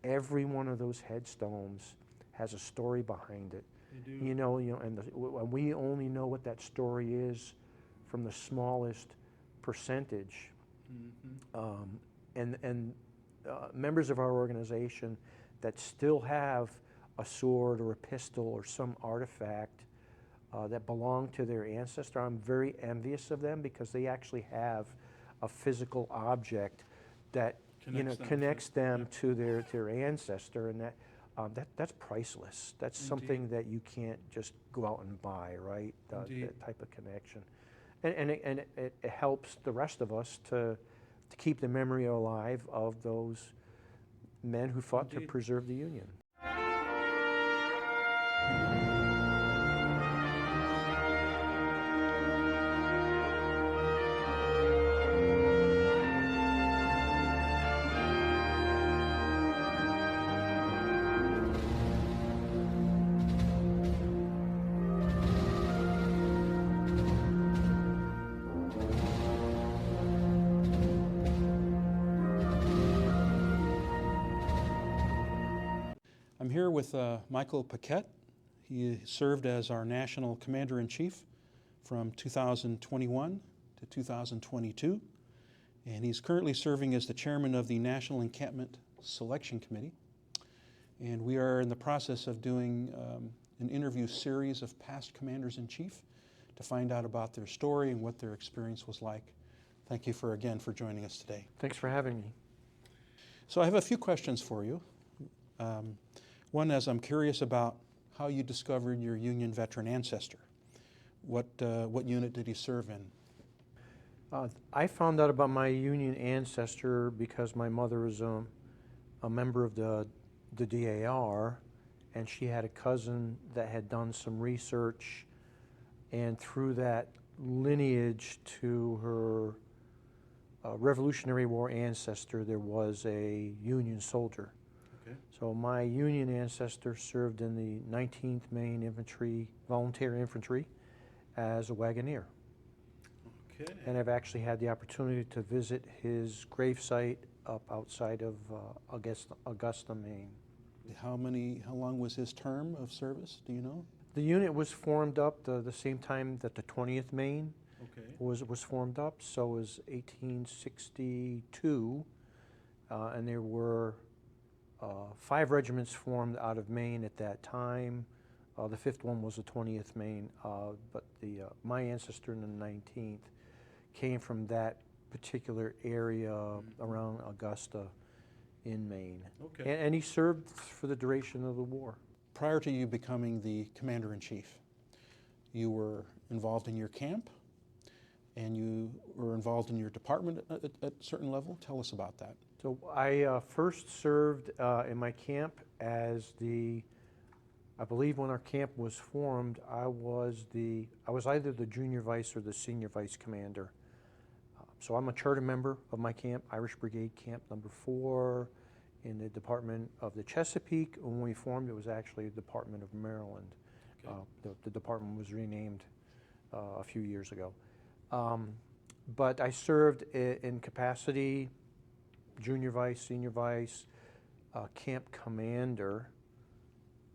every one of those headstones has a story behind it. They do. And we only know what that story is from the smallest percentage. Mm-hmm. And members of our organization that still have a sword or a pistol or some artifact that belong to their ancestor, I'm very envious of them, because they actually have a physical object that connects them to their ancestor, and that's priceless. That's Indeed. Something that you can't just go out and buy, right? That type of connection, and it helps the rest of us to keep the memory alive of those men who fought Indeed. to preserve the Union. I'm here with Michael Paquette. He served as our National Commander-in-Chief from 2021 to 2022, and he's currently serving as the Chairman of the National Encampment Selection Committee. And we are in the process of doing an interview series of past Commanders-in-Chief to find out about their story and what their experience was like. Thank you again for joining us today. Thanks for having me. So I have a few questions for you. One is, I'm curious about how you discovered your Union veteran ancestor. What unit did he serve in? I found out about my Union ancestor because my mother was a member of the DAR, and she had a cousin that had done some research, and through that lineage to her Revolutionary War ancestor, there was a Union soldier. Okay. So my Union ancestor served in the 19th Maine Infantry, Volunteer Infantry, as a wagoneer. Okay. And I've actually had the opportunity to visit his gravesite up outside of Augusta, Maine. How long was his term of service? Do you know? The unit was formed up the same time that the 20th Maine was formed up, so it was 1862, and there were 5 regiments formed out of Maine at that time. The 5th one was the 20th Maine, but my ancestor in the 19th came from that particular area around Augusta in Maine. Okay. And he served for the duration of the war. Prior to you becoming the Commander-in-Chief, you were involved in your camp, and you were involved in your department at a certain level. Tell us about that. So I first served in my camp as I believe when our camp was formed, I was either the junior vice or the senior vice commander. So I'm a charter member of my camp, Irish Brigade Camp number 4, in the Department of the Chesapeake. When we formed, it was actually the Department of Maryland. Okay. The department was renamed a few years ago. But I served in capacity, junior vice, senior vice, camp commander,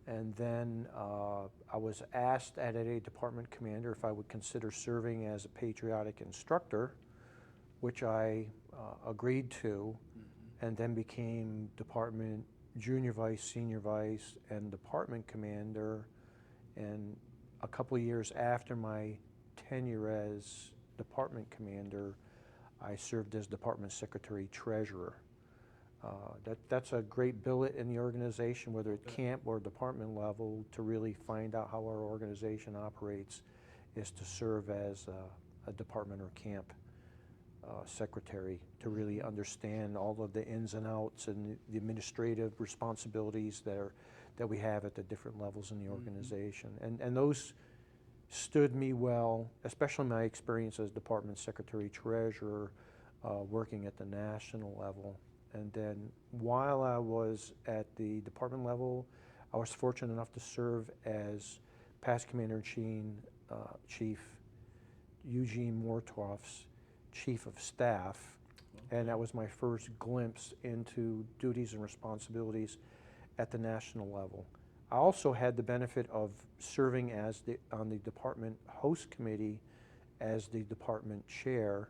and then I was asked at a department commander if I would consider serving as a patriotic instructor, which I agreed to, and then became department junior vice, senior vice, and department commander. And a couple of years after my tenure as department commander, I served as department secretary treasurer. That's a great billet in the organization, whether at camp or department level, to really find out how our organization operates, is to serve as a department or camp secretary, to really understand all of the ins and outs and the administrative responsibilities that we have at the different levels in the organization. And those stood me well, especially my experience as department secretary treasurer, working at the national level. And then while I was at the department level, I was fortunate enough to serve as past Commander-in-Chief Eugene Mortoff's Chief of Staff And that was my first glimpse into duties and responsibilities at the national level. I also had the benefit of serving on the department host committee as the department chair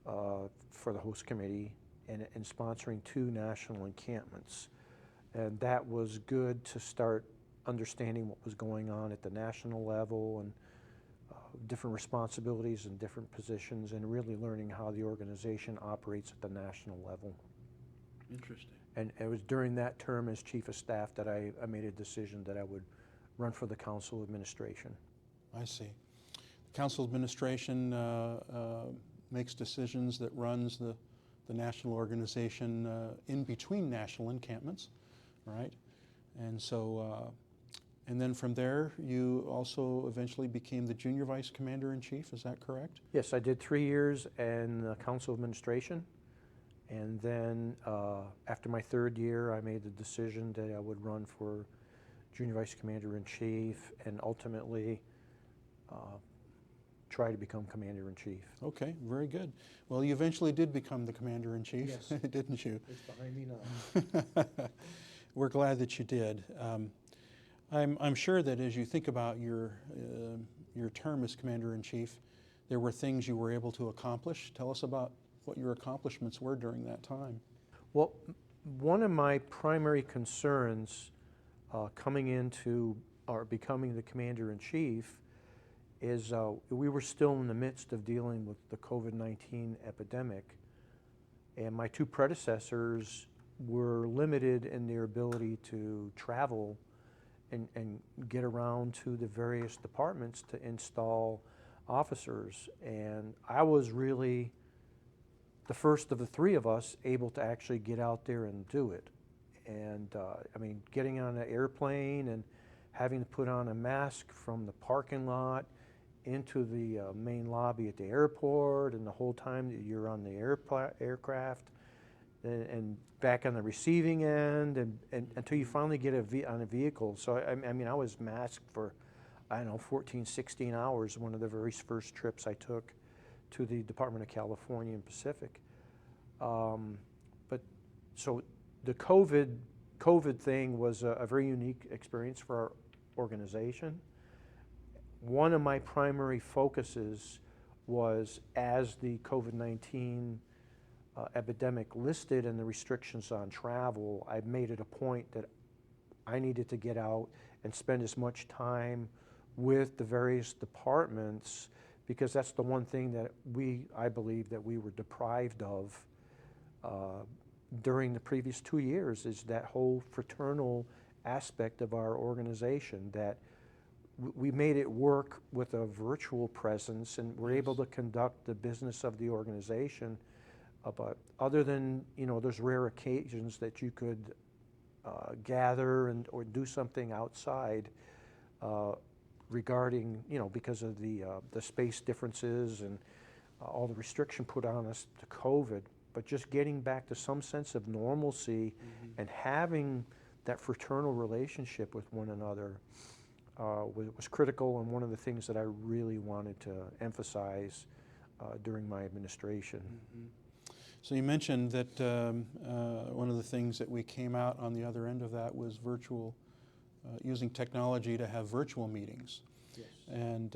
for the host committee and sponsoring 2 national encampments. And that was good to start understanding what was going on at the national level and different responsibilities and different positions, and really learning how the organization operates at the national level. Interesting. And it was during that term as Chief of Staff that I made a decision that I would run for the Council Administration. I see. Council Administration makes decisions that runs the national organization in between national encampments, right? And so, and then from there, you also eventually became the Junior Vice Commander-in-Chief, is that correct? Yes, I did 3 years in the Council Administration. And then after my 3rd year, I made the decision that I would run for Junior Vice Commander-in-Chief and ultimately try to become Commander-in-Chief. Okay, very good. Well, you eventually did become the Commander-in-Chief, Yes. didn't you? It's behind me now. We're glad that you did. I'm sure that as you think about your term as Commander-in-Chief, there were things you were able to accomplish. Tell us about what your accomplishments were during that time. Well, one of my primary concerns coming into or becoming the Commander-in-Chief is we were still in the midst of dealing with the COVID-19 epidemic, and my 2 predecessors were limited in their ability to travel and get around to the various departments to install officers. And I was really the first of the 3 of us able to actually get out there and do it. And I mean, getting on an airplane and having to put on a mask from the parking lot into the main lobby at the airport, and the whole time that you're on the aircraft and back on the receiving end, and until you finally get on a vehicle. So I mean, I was masked for, I don't know, 14, 16 hours, one of the very first trips I took to the Department of California and Pacific. But so the COVID thing was a very unique experience for our organization. One of my primary focuses was, as the COVID-19 epidemic listed and the restrictions on travel, I made it a point that I needed to get out and spend as much time with the various departments, because that's the one thing that I believe that we were deprived of during the previous 2 years, is that whole fraternal aspect of our organization, that we made it work with a virtual presence, and we're able to conduct the business of the organization. But other than, you know, those rare occasions that you could gather or do something outside regarding, you know, because of the space differences and all the restriction put on us to COVID, but just getting back to some sense of normalcy and having that fraternal relationship with one another was critical, and one of the things that I really wanted to emphasize during my administration. So you mentioned that one of the things that we came out on the other end of that was virtual, using technology to have virtual meetings. Yes. And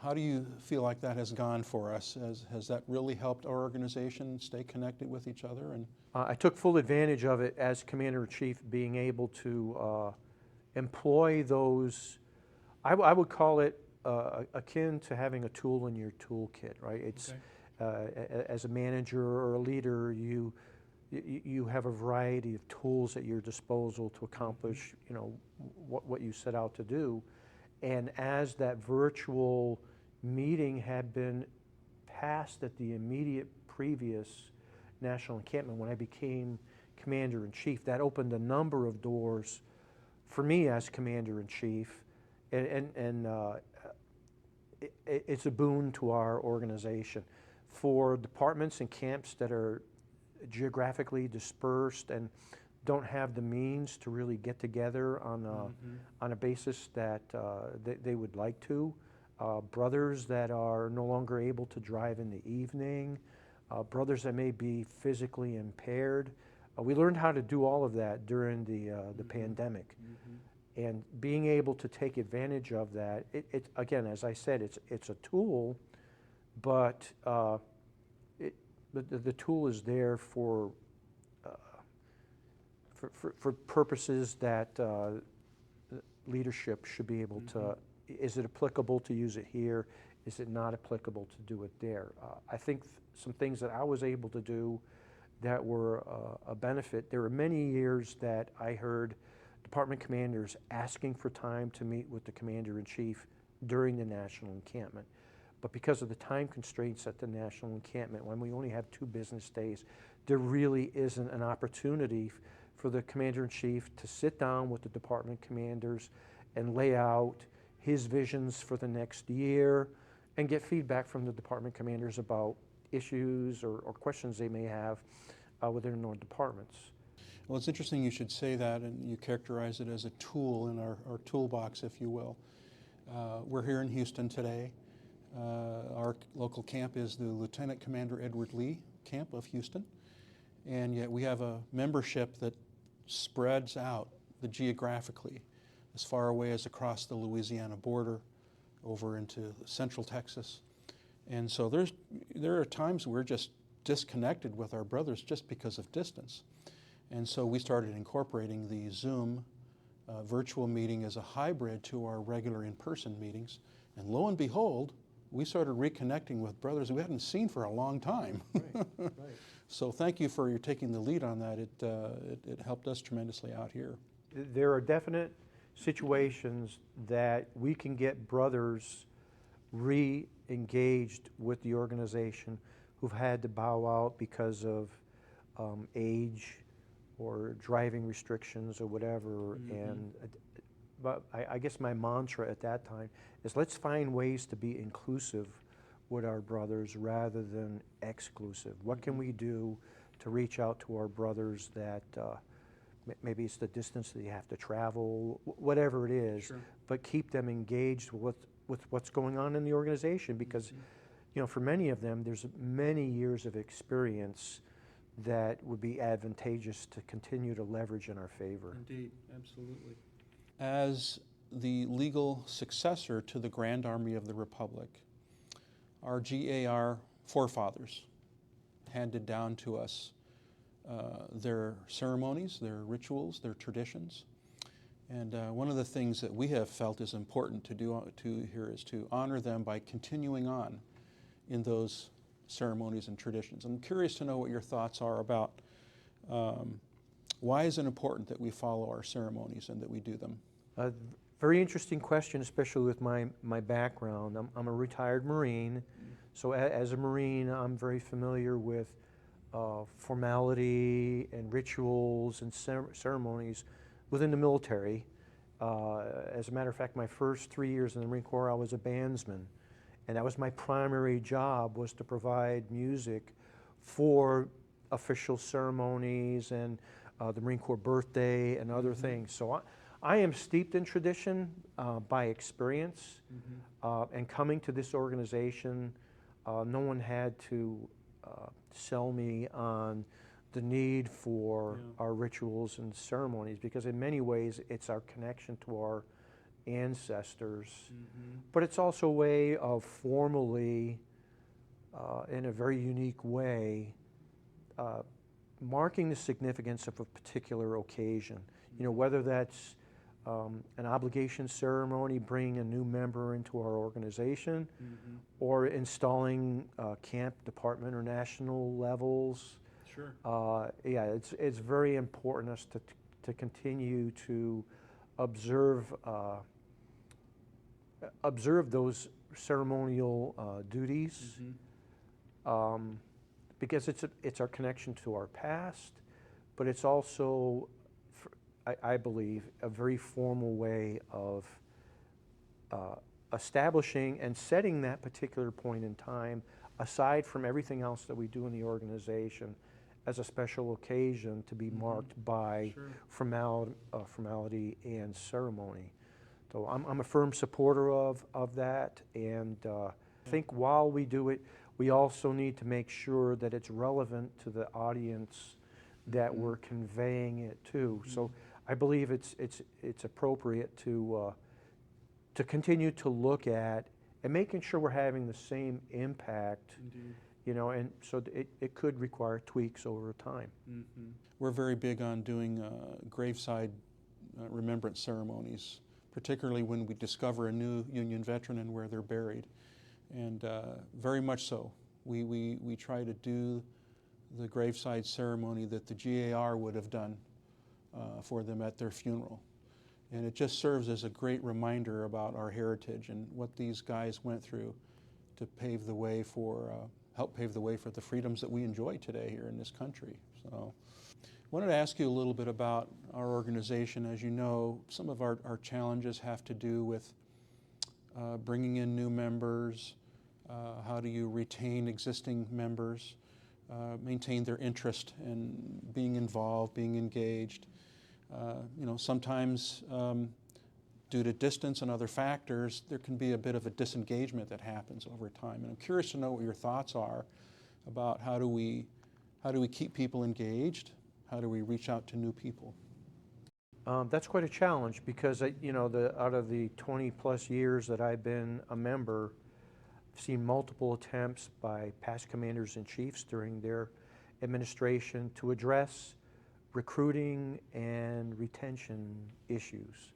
how do you feel like that has gone for us? Has that really helped our organization stay connected with each other? And I took full advantage of it as Commander-in-Chief, being able to employ those, I would call it akin to having a tool in your toolkit, right? It's as a manager or a leader, you have a variety of tools at your disposal to accomplish, you know, what you set out to do. And as that virtual meeting had been passed at the immediate previous national encampment, when I became Commander-in-Chief, that opened a number of doors for me as Commander-in-Chief, and it's a boon to our organization. For departments and camps that are geographically dispersed and don't have the means to really get together on a basis that they would like to, brothers that are no longer able to drive in the evening, brothers that may be physically impaired. We learned how to do all of that during the pandemic. And being able to take advantage of that, again, as I said, it's a tool, but the tool is there for purposes that leadership should be able to. Is it applicable to use it here? Is it not applicable to do it there? I think some things that I was able to do that were a benefit. There were many years that I heard department commanders asking for time to meet with the commander-in-chief during the national encampment. But because of the time constraints at the national encampment, when we only have 2 business days, there really isn't an opportunity for the commander-in-chief to sit down with the department commanders and lay out his visions for the next year and get feedback from the department commanders about issues or questions they may have within their departments. Well, it's interesting you should say that, and you characterize it as a tool in our toolbox, if you will. We're here in Houston today. Our local camp is the Lieutenant Commander Edward Lee Camp of Houston, and yet we have a membership that spreads out geographically as far away as across the Louisiana border over into central Texas. And so there are times we're just disconnected with our brothers just because of distance. And so we started incorporating the Zoom virtual meeting as a hybrid to our regular in-person meetings. And lo and behold, we started reconnecting with brothers we hadn't seen for a long time. Right. So thank you for your taking the lead on that. It helped us tremendously out here. There are definite situations that we can get brothers re-engaged with the organization who've had to bow out because of age or driving restrictions or whatever. But I guess my mantra at that time is let's find ways to be inclusive with our brothers rather than exclusive. What can we do to reach out to our brothers that maybe it's the distance that you have to travel, whatever it is, but keep them engaged with what's going on in the organization, because you know, for many of them, there's many years of experience that would be advantageous to continue to leverage in our favor. Indeed, absolutely. As the legal successor to the Grand Army of the Republic, our GAR forefathers handed down to us their ceremonies, their rituals, their traditions. And one of the things that we have felt is important to do here is to honor them by continuing on in those ceremonies and traditions. I'm curious to know what your thoughts are about why is it important that we follow our ceremonies and that we do them? Very interesting question, especially with my background. I'm a retired Marine, so as a Marine, I'm very familiar with formality and rituals and ceremonies within the military. As a matter of fact, my first 3 years in the Marine Corps, I was a bandsman, and that was my primary job, was to provide music for official ceremonies and the Marine Corps birthday and other things. So I am steeped in tradition by experience, and coming to this organization, no one had to sell me on the need for our rituals and ceremonies, because in many ways it's our connection to our ancestors, but it's also a way of formally, in a very unique way, marking the significance of a particular occasion. You know, whether that's an obligation ceremony, bringing a new member into our organization, or installing camp, department, or national levels. Yeah, it's very important us to continue to observe those ceremonial duties, because it's our connection to our past, but it's also, I believe, a very formal way of establishing and setting that particular point in time, aside from everything else that we do in the organization, as a special occasion to be marked by formality and ceremony. So I'm a firm supporter of that, and I think while we do it, we also need to make sure that it's relevant to the audience that we're conveying it to. So I believe it's appropriate to continue to look at and making sure we're having the same impact. Indeed. You know, and so it could require tweaks over time. We're very big on doing graveside remembrance ceremonies, particularly when we discover a new Union veteran and where they're buried. And very much so. We try to do the graveside ceremony that the GAR would have done for them at their funeral. And it just serves as a great reminder about our heritage and what these guys went through to pave the way for help pave the way for the freedoms that we enjoy today here in this country. So I wanted to ask you a little bit about our organization. As you know, some of our challenges have to do with bringing in new members, how do you retain existing members, maintain their interest in being involved, being engaged. You know, sometimes due to distance and other factors, there can be a bit of a disengagement that happens over time. And I'm curious to know what your thoughts are about how do we keep people engaged? How do we reach out to new people? That's quite a challenge because, you know, out of the 20 plus years that I've been a member, I've seen multiple attempts by past commanders and chiefs during their administration to address recruiting and retention issues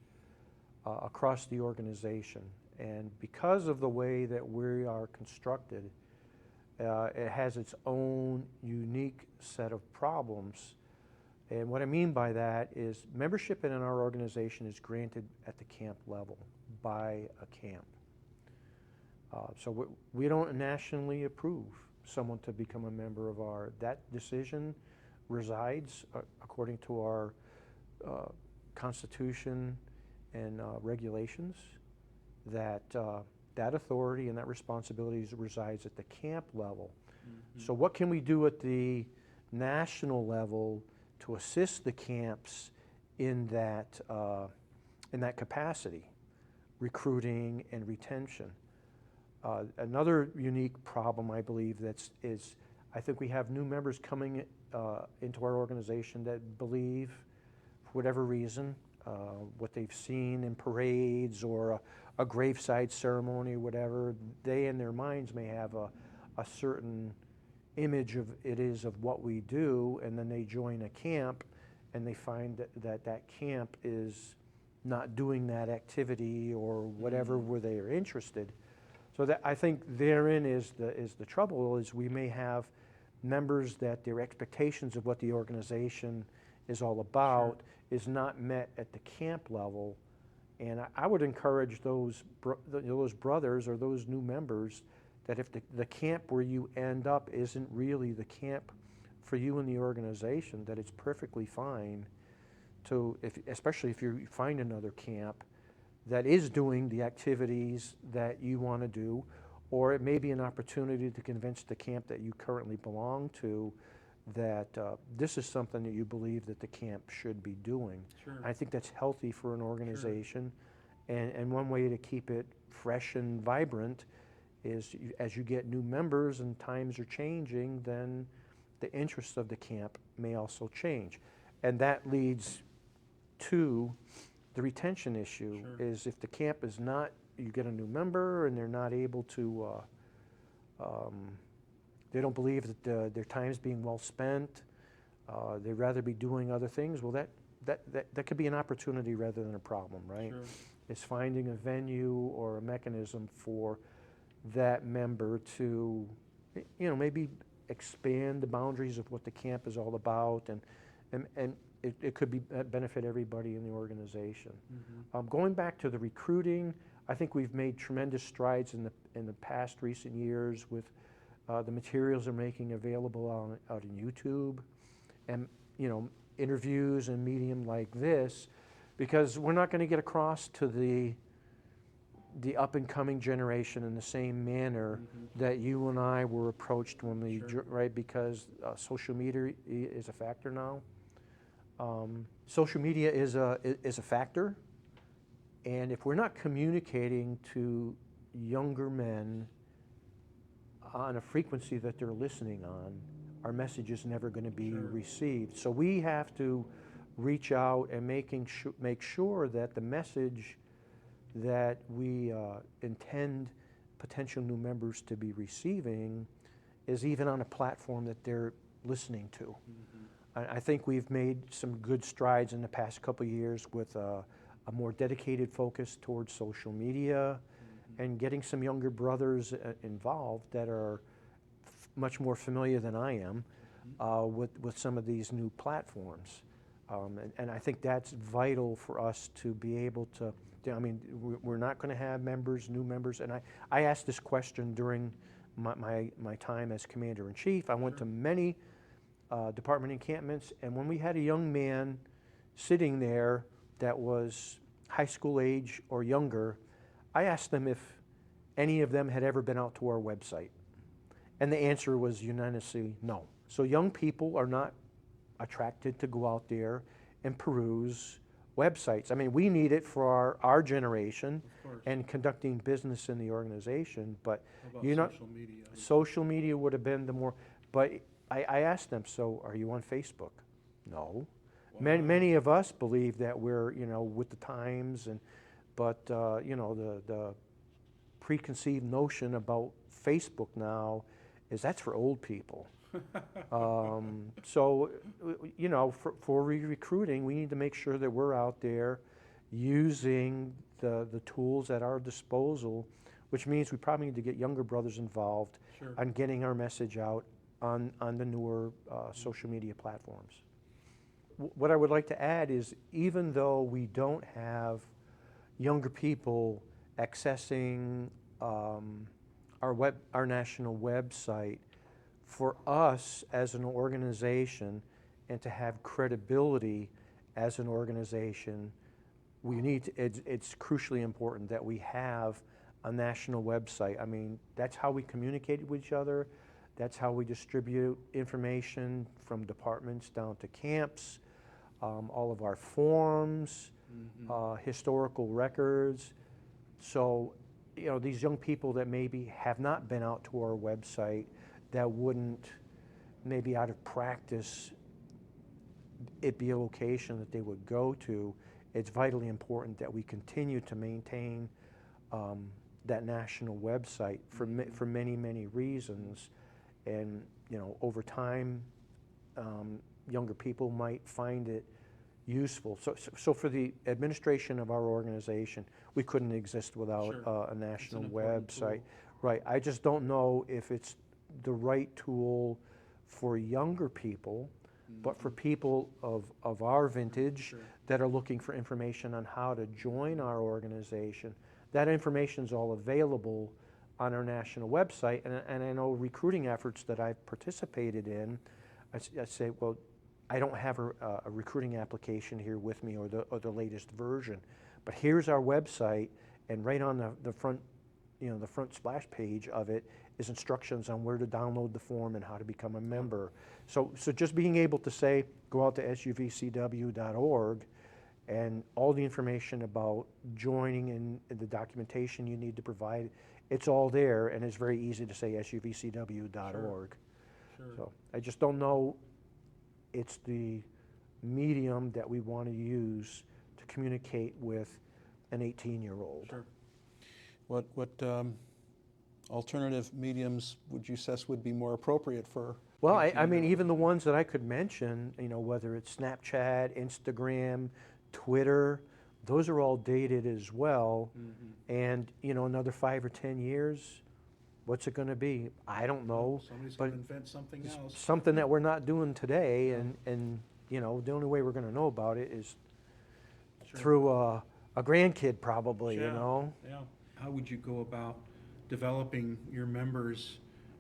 across the organization. And because of the way that we are constructed, it has its own unique set of problems. And what I mean by that is membership in our organization is granted at the camp level by a camp. So we don't nationally approve someone to become a member of our, that decision resides according to our Constitution and regulations, that that authority and that responsibility resides at the camp level. So what can we do at the national level to assist the camps in that capacity, recruiting and retention? Another unique problem, I believe, is I think we have new members coming into our organization that believe, for whatever reason, what they've seen in parades or a graveside ceremony or whatever, they in their minds may have a certain image of what we do, and then they join a camp and they find that camp is not doing that activity or whatever where they are interested. So that, I think therein is the trouble, is we may have members that their expectations of what the organization is all about is not met at the camp level. And I would encourage those brothers or those new members that if the camp where you end up isn't really the camp for you in the organization, that it's perfectly fine to, especially if you find another camp that is doing the activities that you want to do, or it may be an opportunity to convince the camp that you currently belong to that this is something that you believe that the camp should be doing. I think that's healthy for an organization, and one way to keep it fresh and vibrant is as you get new members and times are changing, then the interests of the camp may also change. And that leads to the retention issue, is if the camp is not, you get a new member and they're not able to, they don't believe that their time's being well spent, they'd rather be doing other things, well that could be an opportunity rather than a problem, right? It's finding a venue or a mechanism for that member to, you know, maybe expand the boundaries of what the camp is all about, and it could be benefit everybody in the organization. Going back to the recruiting, I think we've made tremendous strides in the past recent years with the materials they're making available out on YouTube, and you know, interviews and medium like this, because we're not going to get across to the up-and-coming generation in the same manner that you and I were approached when we, right, because social media is a factor now. Social media is a factor, and if we're not communicating to younger men on a frequency that they're listening on, our message is never going to be Sure. received. So we have to reach out and make sure that the message that we intend potential new members to be receiving is even on a platform that they're listening to. I think we've made some good strides in the past couple of years with a more dedicated focus towards social media and getting some younger brothers involved that are much more familiar than I am with some of these new platforms. And I think that's vital for us to be able to, I mean, we're not going to have new members. And I asked this question during my time as Commander-in-Chief. I went to many department encampments, and when we had a young man sitting there that was high school age or younger, I asked them if any of them had ever been out to our website. And the answer was unanimously no. So young people are not attracted to go out there and peruse websites. I mean, we need it for our generation and conducting business in the organization, but How about social media? Social media would have been the more, but I asked them, so are you on Facebook? No. Wow. Many of us believe that we're, with the times, but the preconceived notion about Facebook now is that's for old people. So, for recruiting, we need to make sure that we're out there using the tools at our disposal, which means we probably need to get younger brothers involved Sure. on getting our message out on the newer social media platforms. What I would like to add is, even though we don't have younger people accessing our national website, for us as an organization and to have credibility as an organization, it's crucially important that we have a national website. I mean, that's how we communicate with each other. That's how we distribute information from departments down to camps, all of our forms, historical records. So, these young people that maybe have not been out to our website, that wouldn't, maybe out of practice, it be a location that they would go to. It's vitally important that we continue to maintain that national website for many, many reasons. And, over time, younger people might find it useful. So for the administration of our organization, we couldn't exist without a national website. Right. I just don't know if it's the right tool for younger people, but for people of our vintage that are looking for information on how to join our organization. That information is all available on our national website, and I know recruiting efforts that I've participated in, I say, well, I don't have a recruiting application here with me or the latest version, but here's our website, and right on the front, the front splash page of it is instructions on where to download the form and how to become a member. So just being able to say, go out to suvcw.org, and all the information about joining and the documentation you need to provide, it's all there, and it's very easy to say suvcw.org. Sure. So I just don't know it's the medium that we want to use to communicate with an 18-year-old. Sure. What alternative mediums would you say would be more appropriate for? Well, I mean, even the ones that I could mention, whether it's Snapchat, Instagram, Twitter, those are all dated as well. And, another 5 or 10 years, what's it going to be? I don't know. Somebody's but going to invent something else. Something that we're not doing today, and the only way we're going to know about it is through a grandkid, probably, Yeah. How would you go about developing your members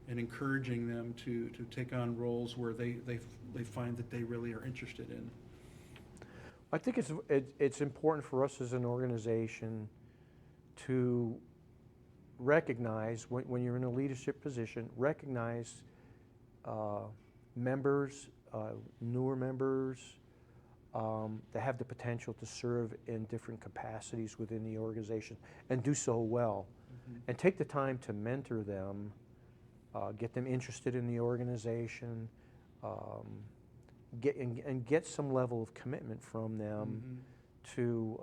and encouraging them to take on roles where they find that they really are interested in? I think it's important for us as an organization to recognize, when you're in a leadership position, recognize members, newer members that have the potential to serve in different capacities within the organization and do so well. And take the time to mentor them get them interested in the organization, um, get some level of commitment from them to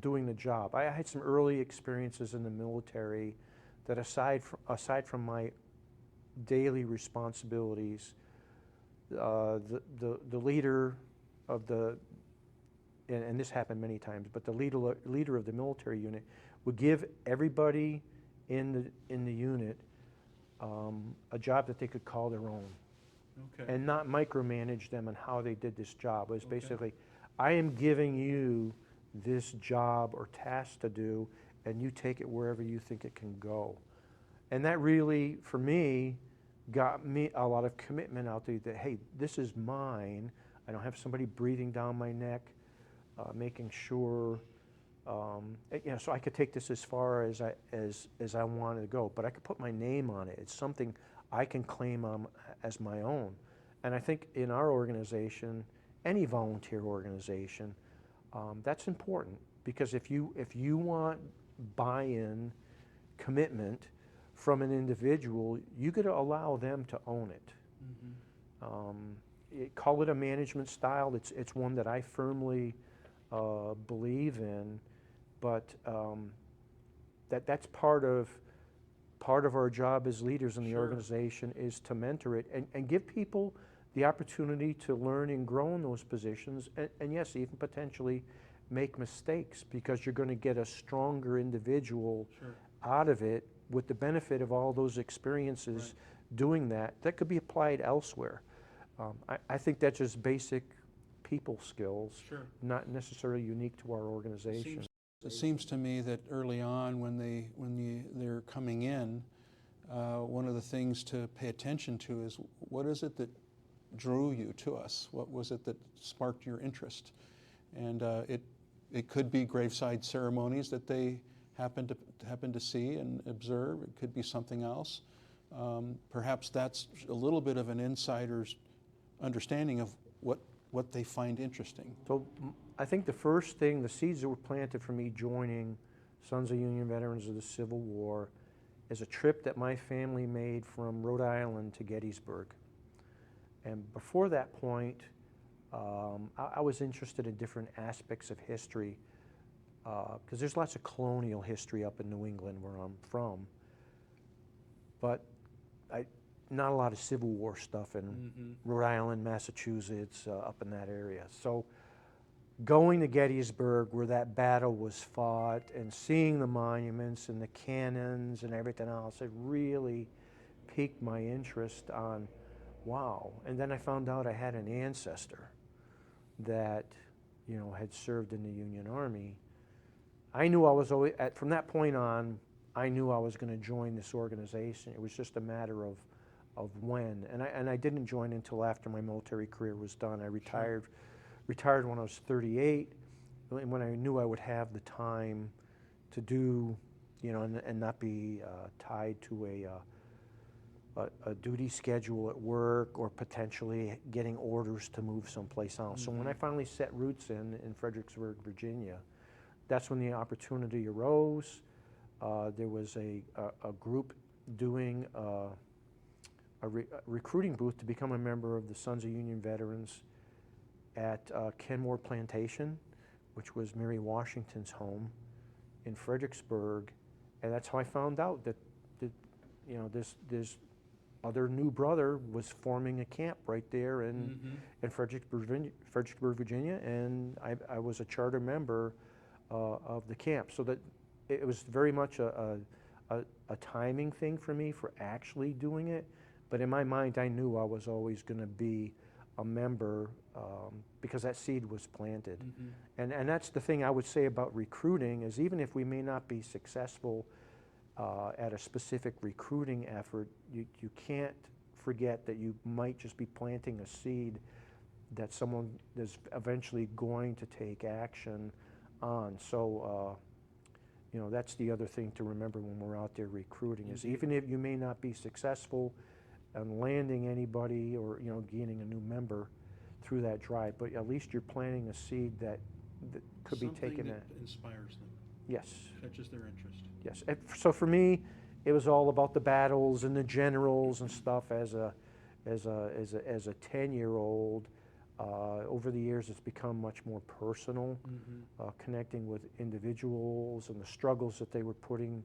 doing the job. I had some early experiences in the military that aside from my daily responsibilities, the leader of the, and this happened many times, but the leader of the military unit would give everybody in the unit a job that they could call their own, Okay. and not micromanage them on how they did this job. It was Okay. basically, I am giving you this job or task to do, and you take it wherever you think it can go. And that really, for me, got me a lot of commitment out there that, hey, this is mine. I don't have somebody breathing down my neck, making sure, so I could take this as far as I wanted to go, but I could put my name on it. It's something I can claim as my own. And I think in our organization, any volunteer organization, that's important, because if you want buy-in, commitment from an individual, you got to allow them to own it. Call it a management style. It's one that I firmly believe in, but that's part of our job as leaders in the organization, is to mentor it and give people the opportunity to learn and grow in those positions, and yes, even potentially make mistakes, because you're going to get a stronger individual out of it with the benefit of all those experiences doing that could be applied elsewhere. I think that's just basic people skills, not necessarily unique to our organization. It seems to me that early on, when they're coming in, one of the things to pay attention to is, what is it that drew you to us? What was it that sparked your interest? And it could be graveside ceremonies that they happen to see and observe. It could be something else. Perhaps that's a little bit of an insider's understanding of what they find interesting. So I think the first thing, the seeds that were planted for me joining Sons of Union Veterans of the Civil War, is a trip that my family made from Rhode Island to Gettysburg. And before that point, I was interested in different aspects of history, because there's lots of colonial history up in New England where I'm from, but not a lot of Civil War stuff in Rhode Island, Massachusetts, up in that area. So going to Gettysburg, where that battle was fought, and seeing the monuments and the cannons and everything else, it really piqued my interest on, wow. And then I found out I had an ancestor that, had served in the Union Army. I knew I was always, from that point on, I knew I was going to join this organization. It was just a matter of when. And I didn't join until after my military career was done. I retired when I was 38, when I knew I would have the time to do, and not be tied to a duty schedule at work, or potentially getting orders to move someplace else. So when I finally set roots in Fredericksburg, Virginia, that's when the opportunity arose. There was a group doing a recruiting booth to become a member of the Sons of Union Veterans at Kenmore Plantation, which was Mary Washington's home in Fredericksburg. And that's how I found out that this other new brother was forming a camp right there in Fredericksburg, Virginia, and I was a charter member of the camp. So that it was very much a timing thing for me for actually doing it. But in my mind, I knew I was always going to be a member, because that seed was planted. And that's the thing I would say about recruiting, is even if we may not be successful at a specific recruiting effort, you can't forget that you might just be planting a seed that someone is eventually going to take action on. So that's the other thing to remember when we're out there recruiting, is even if you may not be successful on landing anybody or gaining a new member through that drive, but at least you're planting a seed that could be taken. Something that inspires them. Yes. Catches their interest. Yes. So for me, it was all about the battles and the generals and stuff as a 10-year-old. Over the years, it's become much more personal, connecting with individuals and the struggles that they were putting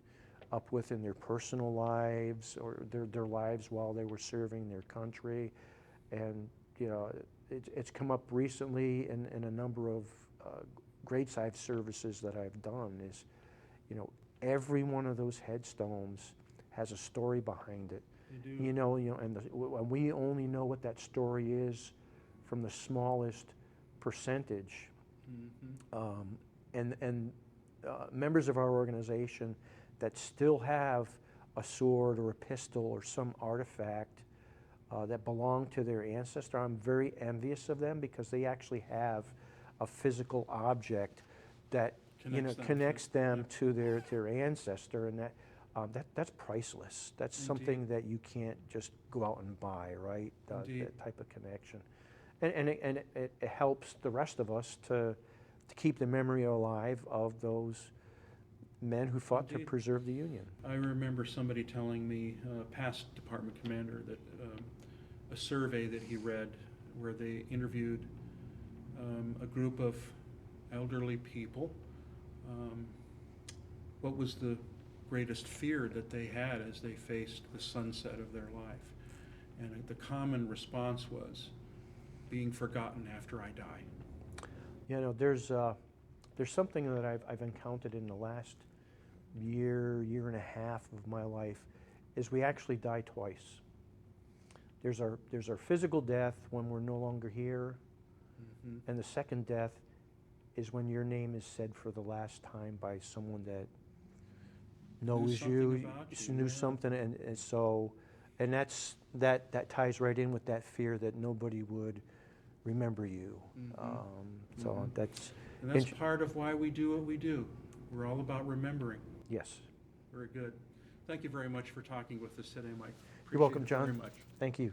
up with in their personal lives or their lives while they were serving their country. And, you know, it's come up recently in a number of graveside services that I've done is, you know, every one of those headstones has a story behind it. They do. You know, and we only know what that story is from the smallest percentage. And members of our organization that still have a sword or a pistol or some artifact that belong to their ancestor, I'm very envious of them because they actually have a physical object that connects them to their ancestor, and that's priceless. That's something that you can't just go out and buy, right? That type of connection, and it helps the rest of us to keep the memory alive of those men who fought to preserve the Union. I remember somebody telling me, past department commander, that a survey that he read where they interviewed a group of elderly people. What was the greatest fear that they had as they faced the sunset of their life? And the common response was being forgotten after I die. You know, there's something that I've encountered in the last year and a half of my life, is we actually die twice. There's our physical death when we're no longer here, and the second death is when your name is said for the last time by someone that knows you, knew something, and that ties right in with that fear that nobody would remember you. That's part of why we do what we do. We're all about remembering. Yes. Very good. Thank you very much for talking with us today, Mike. You're welcome, Appreciate it John. very much. Thank you.